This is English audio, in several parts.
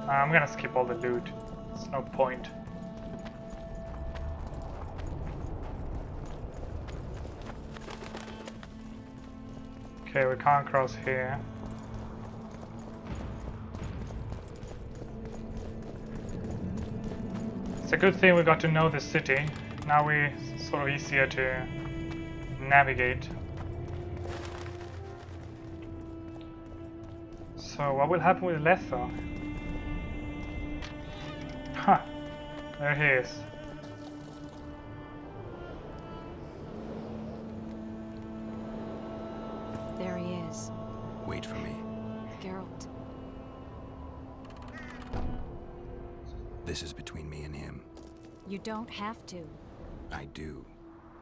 I'm gonna skip all the loot. There's no point. Okay, we can't cross here. It's a good thing we got to know the city. Now we're sort of easier to navigate. So what will happen with Letho? Huh, there he is. There he is. Wait for me. Geralt. This is between me and him. You don't have to. I do.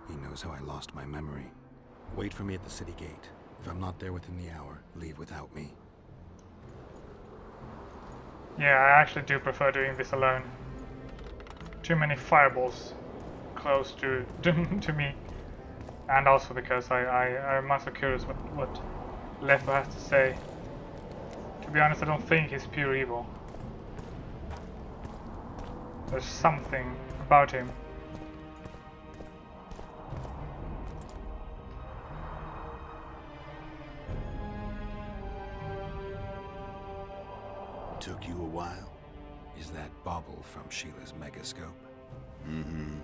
He knows how I lost my memory. Wait for me at the city gate. If I'm not there within the hour, leave without me. Yeah, I actually do prefer doing this alone. Too many fireballs close to to me. And also because I'm also curious what Letho has to say. To be honest, I don't think he's pure evil. There's something about him. Took you a while? Is that bauble from Sheila's megascope? Mm-hmm.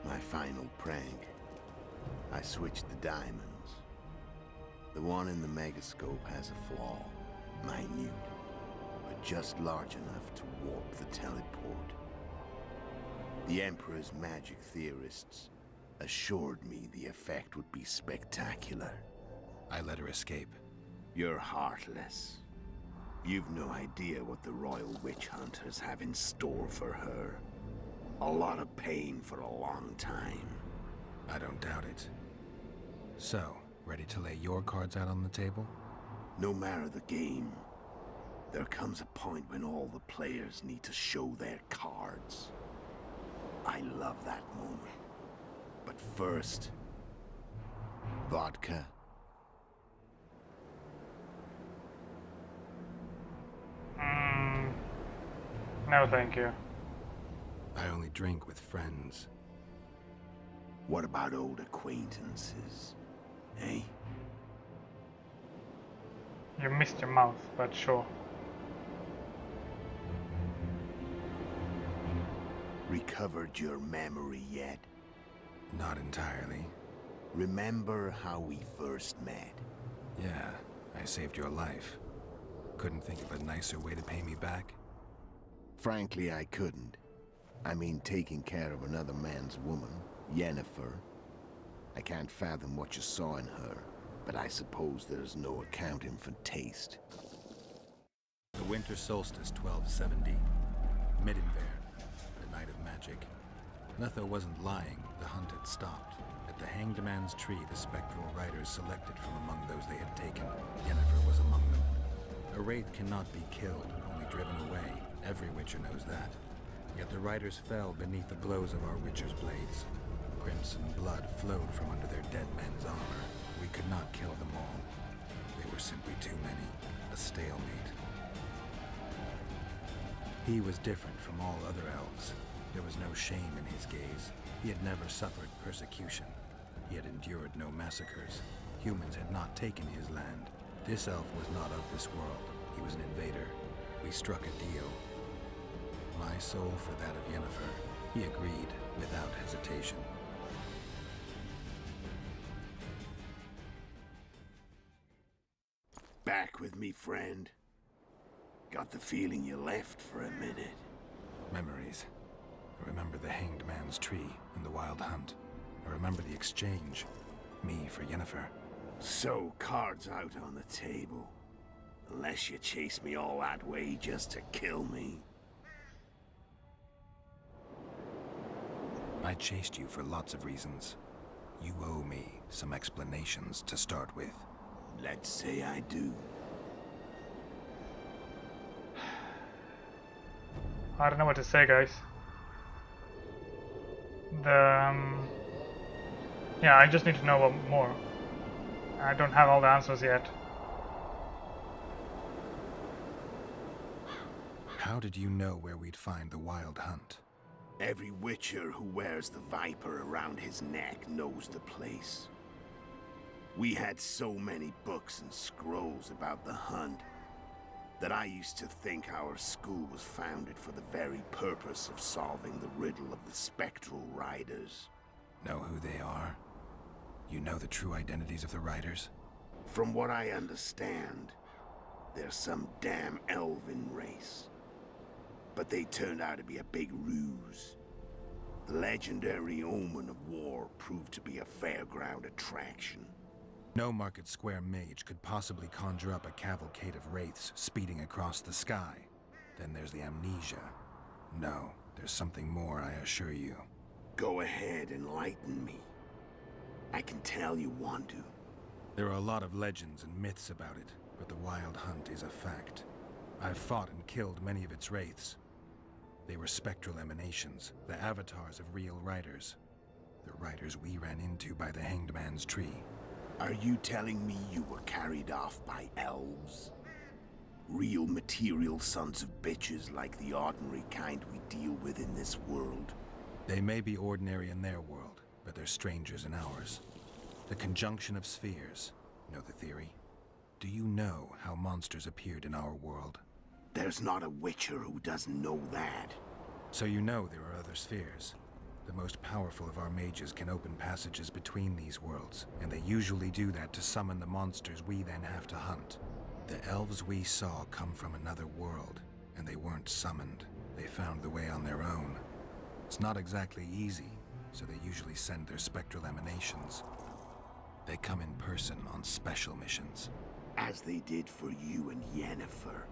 My final prank. I switched the diamonds. The one in the megascope has a flaw. Minute. But just large enough to warp the teleport. The Emperor's magic theorists assured me the effect would be spectacular. I let her escape. You're heartless. You've no idea what the Royal Witch Hunters have in store for her. A lot of pain for a long time. I don't doubt it. So, ready to lay your cards out on the table? No matter the game, there comes a point when all the players need to show their cards. I love that moment. But first, vodka. No, thank you. I only drink with friends. What about old acquaintances? Eh? You missed your mouth, but sure. Recovered your memory yet? Not entirely. Remember how we first met? Yeah, I saved your life. Couldn't think of a nicer way to pay me back? Frankly, I couldn't. I mean, taking care of another man's woman, Yennefer. I can't fathom what you saw in her, but I suppose there's no accounting for taste. The winter solstice, 1270. Middenverne, the night of magic. Letho wasn't lying, the hunt had stopped. At the Hanged Man's Tree, the spectral riders selected from among those they had taken. Yennefer was among them. A wraith cannot be killed, only driven away. Every Witcher knows that. Yet the riders fell beneath the blows of our Witcher's blades. Crimson blood flowed from under their dead men's armor. We could not kill them all. They were simply too many. A stalemate. He was different from all other elves. There was no shame in his gaze. He had never suffered persecution. He had endured no massacres. Humans had not taken his land. This elf was not of this world. He was an invader. We struck a deal. My soul for that of Yennefer. He agreed without hesitation. Back with me, friend. Got the feeling you left for a minute. Memories. I remember the Hanged Man's Tree and the Wild Hunt. I remember the exchange. Me for Yennefer. So, cards out on the table. Unless you chase me all that way just to kill me. I chased you for lots of reasons. You owe me some explanations to start with. Let's say I do. I don't know what to say, guys. Yeah, I just need to know more. I don't have all the answers yet. how did you know where we'd find the Wild Hunt? Every Witcher who wears the Viper around his neck knows the place. We had so many books and scrolls about the hunt that I used to think our school was founded for the very purpose of solving the riddle of the spectral riders. Know who they are? You know the true identities of the riders? From what I understand, they're some damn elven race. But they turned out to be a big ruse. The legendary omen of war proved to be a fairground attraction. No Market Square mage could possibly conjure up a cavalcade of wraiths speeding across the sky. Then there's the amnesia. No, there's something more, I assure you. Go ahead, enlighten me. I can tell you want to. There are a lot of legends and myths about it, but the Wild Hunt is a fact. I've fought and killed many of its wraiths. They were spectral emanations, the avatars of real riders. The riders we ran into by the Hanged Man's Tree. Are you telling me you were carried off by elves? Real material sons of bitches like the ordinary kind we deal with in this world? They may be ordinary in their world, but they're strangers in ours. The conjunction of spheres. Know the theory? Do you know how monsters appeared in our world? There's not a Witcher who doesn't know that. So you know there are other spheres. The most powerful of our mages can open passages between these worlds, and they usually do that to summon the monsters we then have to hunt. The elves we saw come from another world, and they weren't summoned. They found the way on their own. It's not exactly easy, so they usually send their spectral emanations. They come in person on special missions. As they did for you and Yennefer.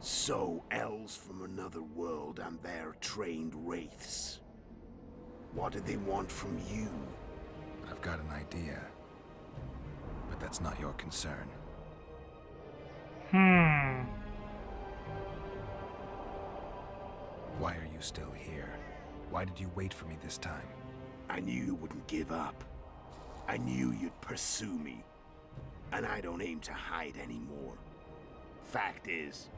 So, elves from another world and their trained wraiths. What do they want from you? I've got an idea, but that's not your concern. Why are you still here? Why did you wait for me this time? I knew you wouldn't give up. I knew you'd pursue me. And I don't aim to hide anymore. Fact is,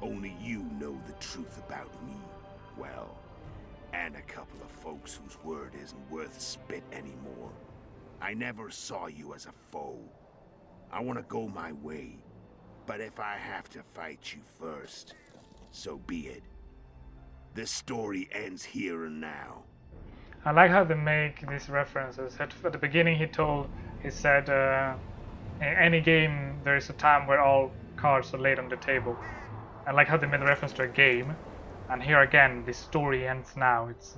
only you know the truth about me. Well, and a couple of folks whose word isn't worth spit anymore. I never saw you as a foe. I want to go my way. But if I have to fight you first, so be it. This story ends here and now. I like how they make these references. At the beginning he said, in any game there is a time where all cards are laid on the table. I like how they made a reference to a game, and here again, the story ends now. It's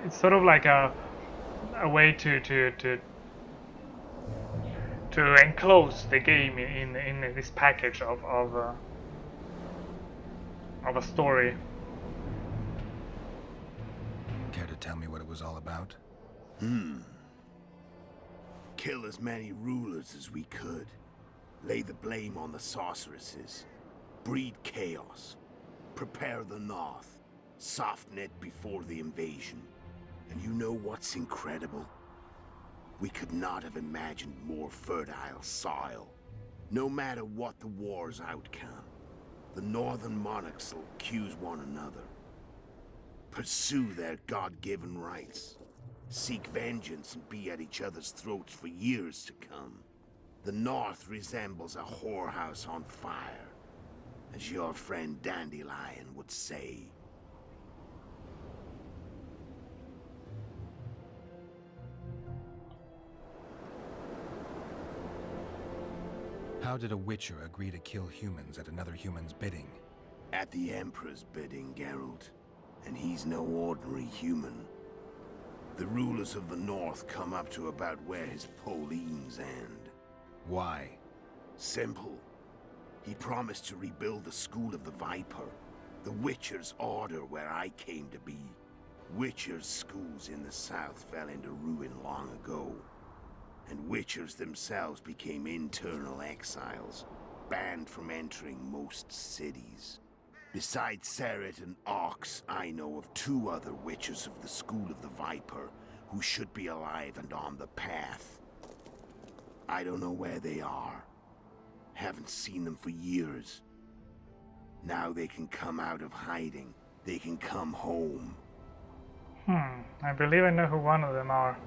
sort of like a way to enclose the game in this package of a story. Care to tell me what it was all about? Kill as many rulers as we could. Lay the blame on the sorceresses. Breed chaos. Prepare the North. Soften it before the invasion. And you know what's incredible? We could not have imagined more fertile soil. No matter what the war's outcome, the northern monarchs will accuse one another. Pursue their God-given rights. Seek vengeance and be at each other's throats for years to come. The North resembles a whorehouse on fire, as your friend Dandelion would say. How did a Witcher agree to kill humans at another human's bidding? At the Emperor's bidding, Geralt. And he's no ordinary human. The rulers of the North come up to about where his Pauline's end. Why? Simple. He promised to rebuild the School of the Viper, the Witcher's order where I came to be. Witcher's schools in the south fell into ruin long ago, and Witchers themselves became internal exiles, banned from entering most cities. Besides Seret and Ox, I know of 2 other Witchers of the School of the Viper who should be alive and on the path. I don't know where they are. Haven't seen them for years. Now they can come out of hiding. They can come home. I believe I know who one of them are.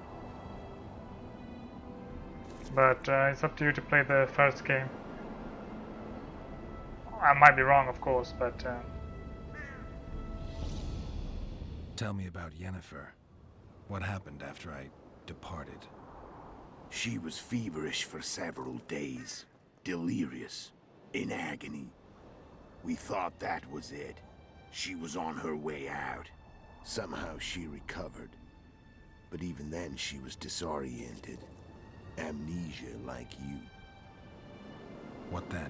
But it's up to you to play the first game. I might be wrong, of course, but... Tell me about Yennefer. What happened after I departed? She was feverish for several days. Delirious. In agony. We thought that was it. She was on her way out. Somehow she recovered. But even then she was disoriented. Amnesia like you. What then?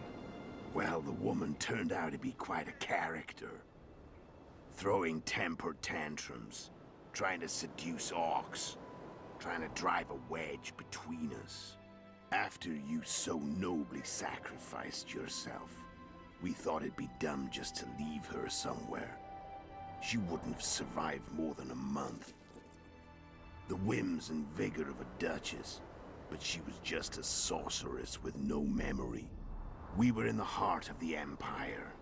Well, the woman turned out to be quite a character. Throwing temper tantrums. Trying to seduce orcs. Trying to drive a wedge between us. After you so nobly sacrificed yourself, we thought it'd be dumb just to leave her somewhere. She wouldn't have survived more than a month. The whims and vigor of a duchess, but she was just a sorceress with no memory. We were in the heart of the Empire.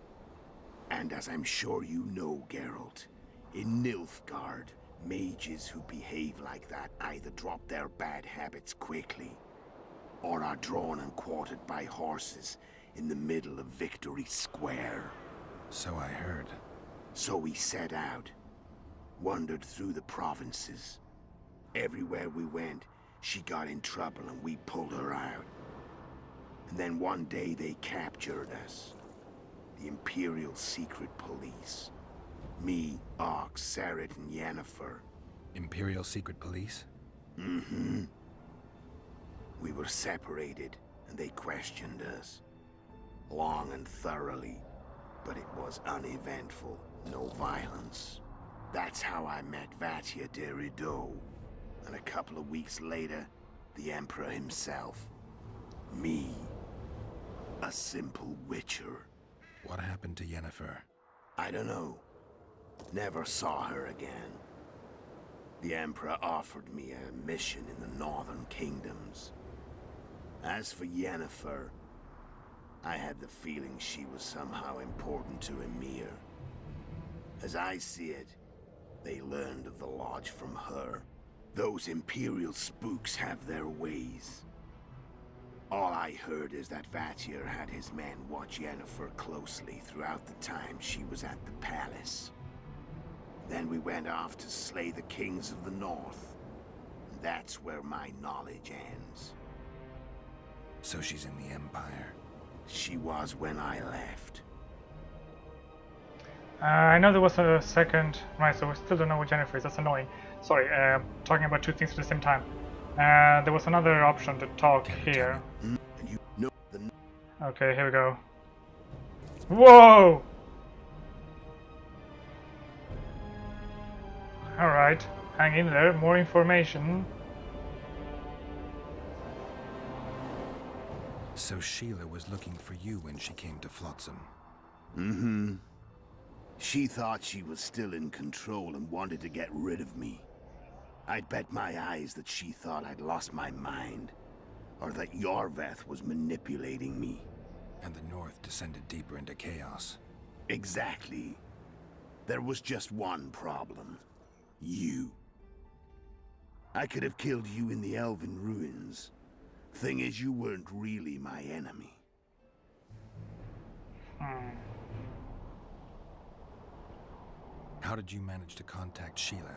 And as I'm sure you know, Geralt, in Nilfgaard, mages who behave like that either drop their bad habits quickly, or are drawn and quartered by horses in the middle of Victory Square. So I heard. So we set out, wandered through the provinces. Everywhere we went, she got in trouble and we pulled her out. And then one day they captured us. The Imperial Secret Police. Me, Ox, Sarret, and Yennefer. Imperial Secret Police? Mm-hmm. We were separated, and they questioned us. Long and thoroughly, but it was uneventful, no violence. That's how I met Vatia de Rideau. And a couple of weeks later, the Emperor himself. Me. A simple witcher. What happened to Yennefer? I don't know. Never saw her again. The Emperor offered me a mission in the Northern Kingdoms. As for Yennefer, I had the feeling she was somehow important to Emir. As I see it, they learned of the Lodge from her. Those Imperial spooks have their ways. All I heard is that Vatir had his men watch Yennefer closely throughout the time she was at the palace. Then we went off to slay the kings of the north. That's where my knowledge ends. So she's in the Empire? She was when I left. I know there was a second... Right, so we still don't know what Jennifer is. That's annoying. Sorry, talking about two things at the same time. There was another option to talk here. And you know the... Okay, here we go. Whoa! Alright, hang in there. More information. So Sheila was looking for you when she came to Flotsam. Mm-hmm. She thought she was still in control and wanted to get rid of me. I'd bet my eyes that she thought I'd lost my mind, or that Yorveth was manipulating me. And the North descended deeper into chaos. Exactly. There was just one problem. You. I could have killed you in the Elven ruins. Thing is, you weren't really my enemy. How did you manage to contact Sheila?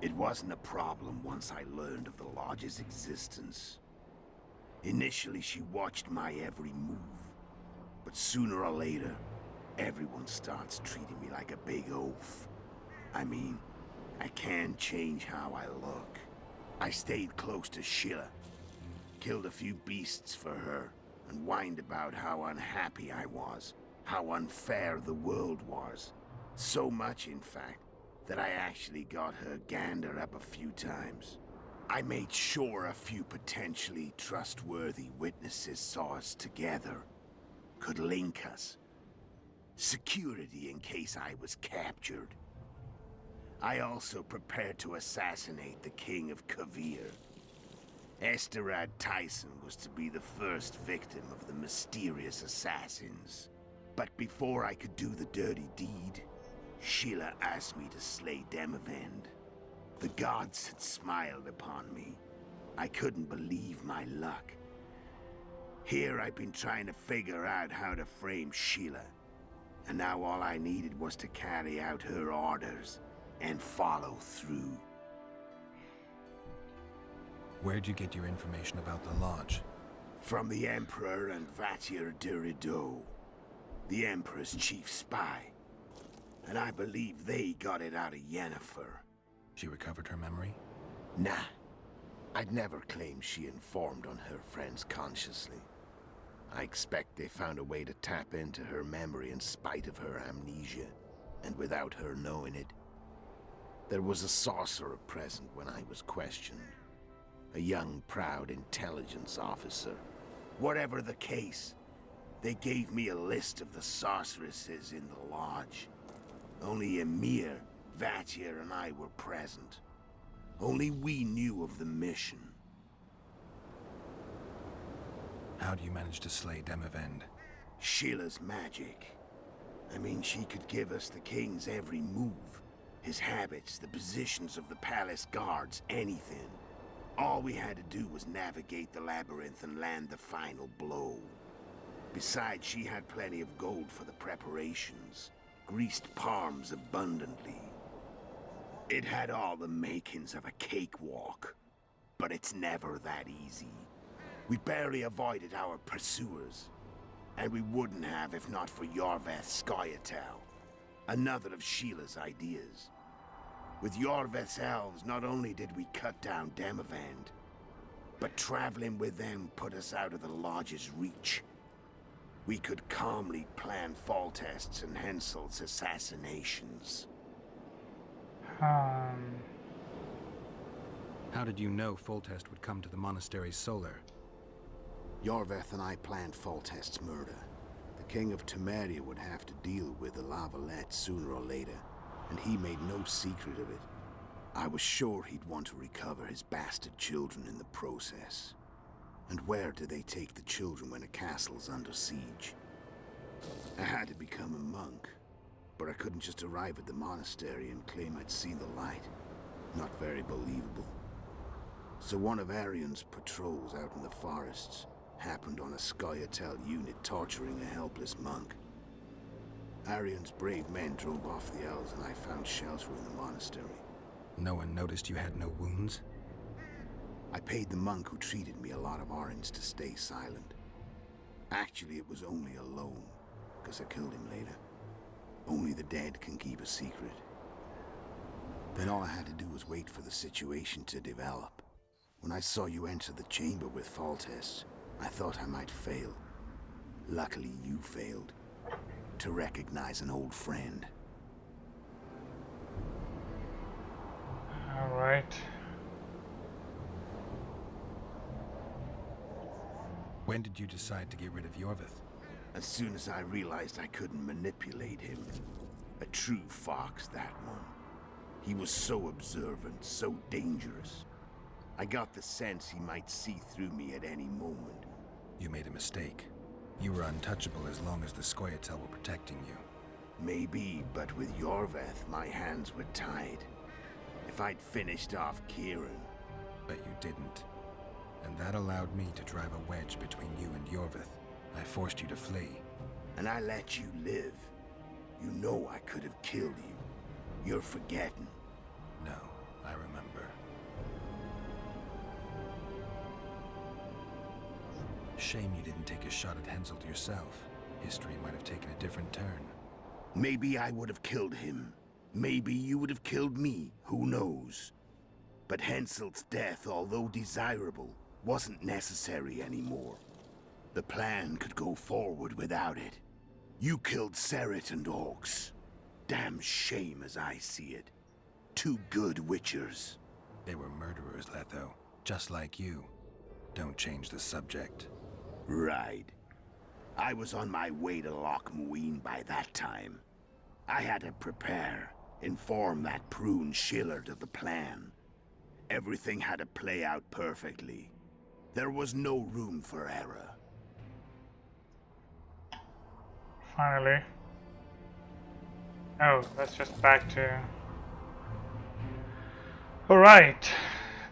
It wasn't a problem once I learned of the Lodge's existence. Initially, she watched my every move. But sooner or later, everyone starts treating me like a big oaf. I mean, I can't change how I look. I stayed close to Sheila. Killed a few beasts for her, and whined about how unhappy I was, how unfair the world was. So much, in fact, that I actually got her gander up a few times. I made sure a few potentially trustworthy witnesses saw us together, could link us. Security in case I was captured. I also prepared to assassinate the King of Kavir. Esterad Tyson was to be the first victim of the mysterious assassins. But before I could do the dirty deed, Sheila asked me to slay Demavend. The gods had smiled upon me. I couldn't believe my luck. Here I've been trying to figure out how to frame Sheila. And now all I needed was to carry out her orders and follow through. Where'd you get your information about the Lodge? From the Emperor and Vatier de Rideau, the Emperor's chief spy. And I believe they got it out of Yennefer. She recovered her memory? Nah. I'd never claim she informed on her friends consciously. I expect they found a way to tap into her memory in spite of her amnesia, and without her knowing it. There was a sorcerer present when I was questioned. A young, proud intelligence officer. Whatever the case, they gave me a list of the sorceresses in the Lodge. Only Emir, Vatier, and I were present. Only we knew of the mission. How do you manage to slay Demavend? Sheila's magic. I mean, she could give us the king's every move. His habits, the positions of the palace guards, anything. All we had to do was navigate the labyrinth and land the final blow. Besides, she had plenty of gold for the preparations. Greased palms abundantly. It had all the makings of a cakewalk. But it's never that easy. We barely avoided our pursuers. And we wouldn't have if not for Yorveth Scoia'tael, another of Sheila's ideas. With Yorveth's elves, not only did we cut down Demavend, but traveling with them put us out of the Lodge's reach. We could calmly plan Foltest's and Henselt's assassinations. How did you know Foltest would come to the monastery's solar? Yorveth and I planned Foltest's murder. The King of Temeria would have to deal with the Lavalette sooner or later, and he made no secret of it. I was sure he'd want to recover his bastard children in the process. And where do they take the children when a castle's under siege? I had to become a monk, but I couldn't just arrive at the monastery and claim I'd seen the light. Not very believable. So one of Arion's patrols out in the forests happened on a Scoia'tael unit torturing a helpless monk. Arion's brave men drove off the elves and I found shelter in the monastery. No one noticed you had no wounds? I paid the monk who treated me a lot of orange to stay silent. Actually, it was only a loan, because I killed him later. Only the dead can keep a secret. Then all I had to do was wait for the situation to develop. When I saw you enter the chamber with Foltest, I thought I might fail. Luckily, you failed. To recognize an old friend. All right. When did you decide to get rid of Yorveth? As soon as I realized I couldn't manipulate him. A true fox, that one. He was so observant, so dangerous. I got the sense he might see through me at any moment. You made a mistake. You were untouchable as long as the Scoia'tael were protecting you. Maybe, but with Yorveth, my hands were tied. If I'd finished off Kieran... But you didn't. And that allowed me to drive a wedge between you and Yorveth. I forced you to flee. And I let you live. You know I could have killed you. You're forgetting. No, I remember. Shame you didn't take a shot at Henselt yourself. History might have taken a different turn. Maybe I would have killed him. Maybe you would have killed me. Who knows? But Henselt's death, although desirable, wasn't necessary anymore. The plan could go forward without it. You killed Seret and Orcs. Damn shame as I see it. Two good witchers. They were murderers, Letho. Just like you. Don't change the subject. Right. I was on my way to Loch Muin by that time. I had to prepare, inform that prune Shillard of the plan. Everything had to play out perfectly. There was no room for error. Finally. Oh, that's just back to... Alright,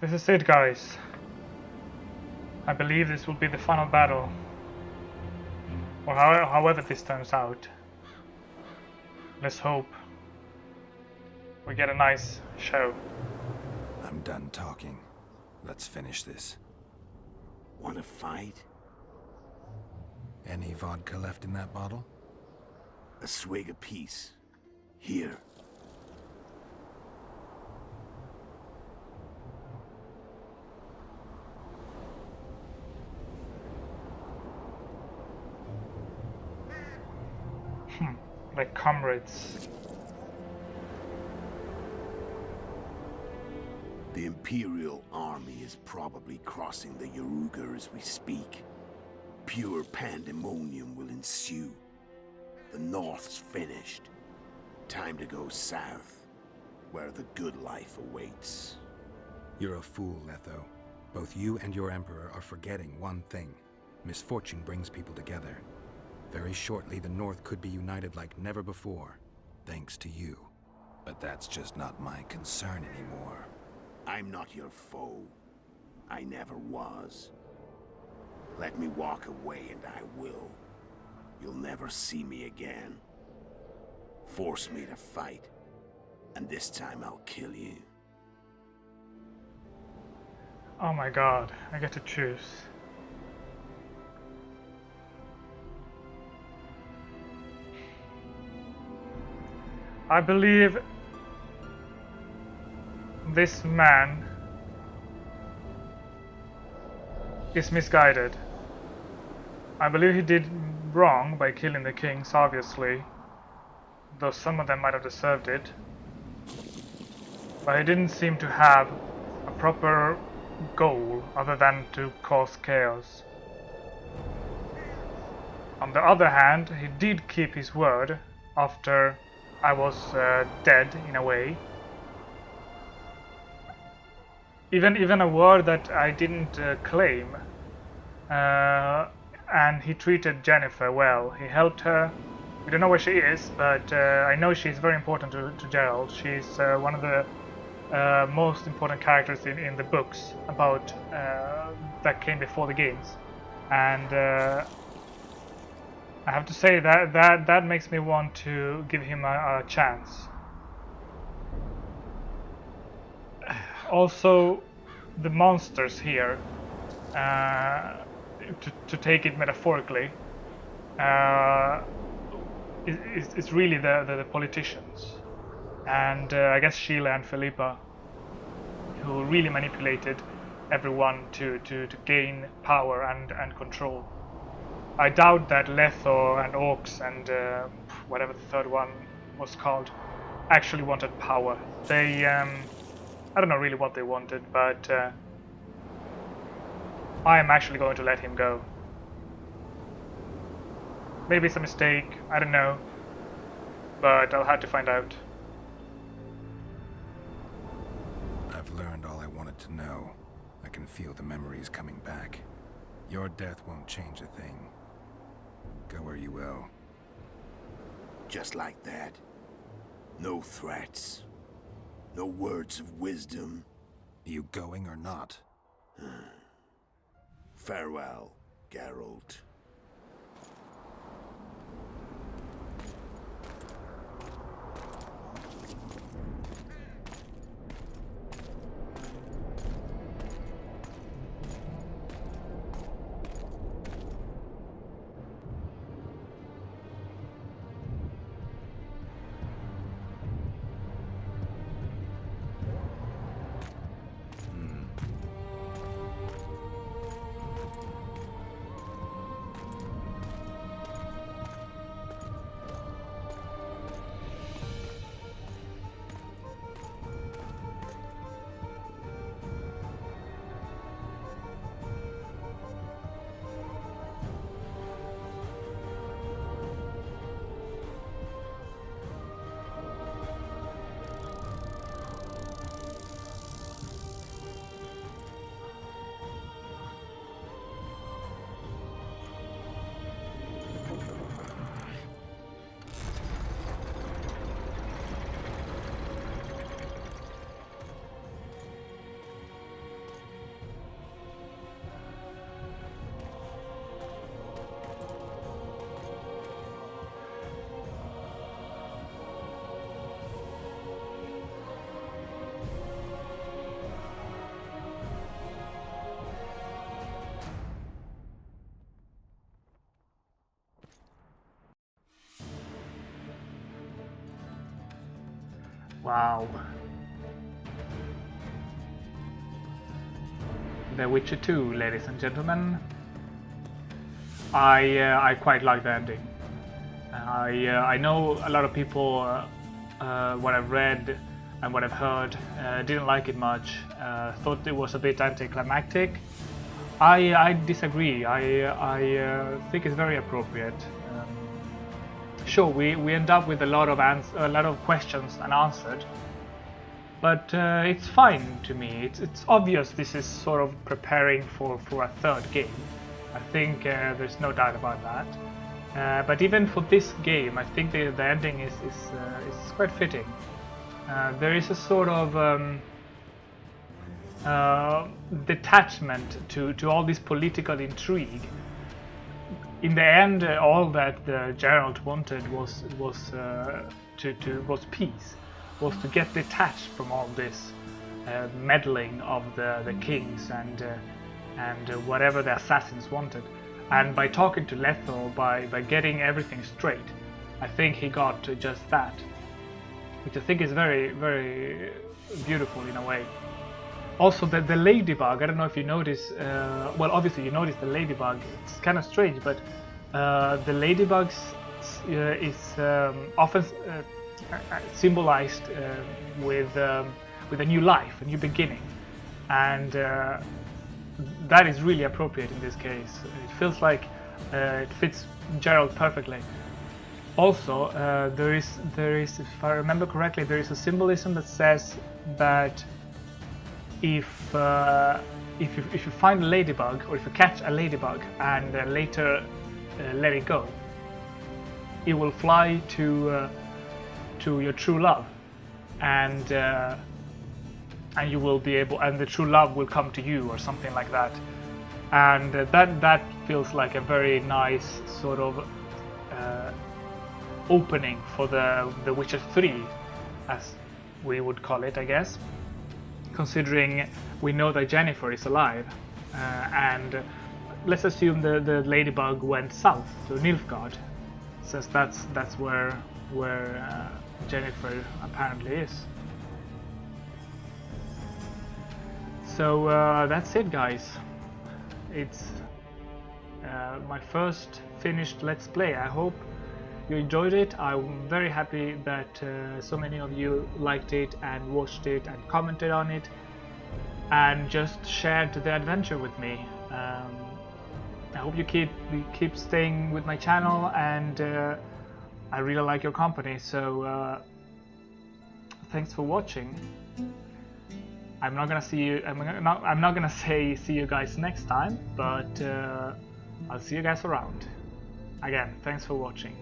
this is it, guys. I believe this will be the final battle. Or however this turns out. Let's hope we get a nice show. I'm done talking. Let's finish this. Want to fight? Any vodka left in that bottle? A swig apiece. Here. Like comrades. The Imperial army is probably crossing the Yaruga as we speak. Pure pandemonium will ensue. The North's finished. Time to go south, where the good life awaits. You're a fool, Letho. Both you and your Emperor are forgetting one thing. Misfortune brings people together. Very shortly, the North could be united like never before, thanks to you. But that's just not my concern anymore. I'm not your foe. I never was. Let me walk away and I will. You'll never see me again. Force me to fight, and this time I'll kill you. Oh my god, I get to choose. I believe this man is misguided. I believe he did wrong by killing the kings, obviously, though some of them might have deserved it. But he didn't seem to have a proper goal other than to cause chaos. On the other hand, he did keep his word after I was dead, in a way. Even a word that I didn't claim. And he treated Jennifer well. He helped her. We don't know where she is, but I know she's very important to Gerald. She's one of the most important characters in the books about that came before the games. And I have to say that makes me want to give him a chance. Also, the monsters here, to take it metaphorically, is really the politicians, and I guess Sheila and Philippa, who really manipulated everyone to gain power and control. I doubt that Letho and Orcs and whatever the third one was called actually wanted power. They, I don't know really what they wanted, but I am actually going to let him go. Maybe it's a mistake, I don't know, but I'll have to find out. I've learned all I wanted to know. I can feel the memories coming back. Your death won't change a thing. Go where you will. Just like that. No threats. No words of wisdom. You going or not? Farewell, Geralt. Wow. The Witcher 2, ladies and gentlemen. I quite like the ending. I know a lot of people, what I've read and what I've heard, didn't like it much. Thought it was a bit anticlimactic. I disagree. I think it's very appropriate. Sure, we end up with a lot of questions unanswered, but it's fine to me. It's obvious this is sort of preparing for a third game. I think there's no doubt about that. But even for this game, I think the ending is quite fitting. There is a sort of detachment to all this political intrigue. In the end, all that Geralt wanted was peace, was to get detached from all this meddling of the kings and whatever the assassins wanted. And by talking to Letho, by getting everything straight, I think he got to just that, which I think is very, very beautiful in a way. Also, the ladybug, I don't know if you notice, well, obviously you notice the ladybug, it's kind of strange, but the ladybug is often symbolized with a new life, a new beginning, and that is really appropriate in this case. It feels like it fits Geralt perfectly. Also, there is, if I remember correctly, there is a symbolism that says that if you find a ladybug, or if you catch a ladybug and later let it go, it will fly to your true love, and you will be able, and the true love will come to you, or something like that. And that feels like a very nice sort of opening for the Witcher 3, as we would call it, I guess, considering we know that Jennifer is alive, and let's assume the ladybug went south to Nilfgaard, since that's where Jennifer apparently is. So that's it, guys. It's my first finished Let's Play. I hope you enjoyed it. I'm very happy that so many of you liked it and watched it and commented on it and just shared the adventure with me. I hope you keep staying with my channel, and I really like your company. So thanks for watching. I'm not gonna see you. I'm not gonna say see you guys next time, but I'll see you guys around. Again, thanks for watching.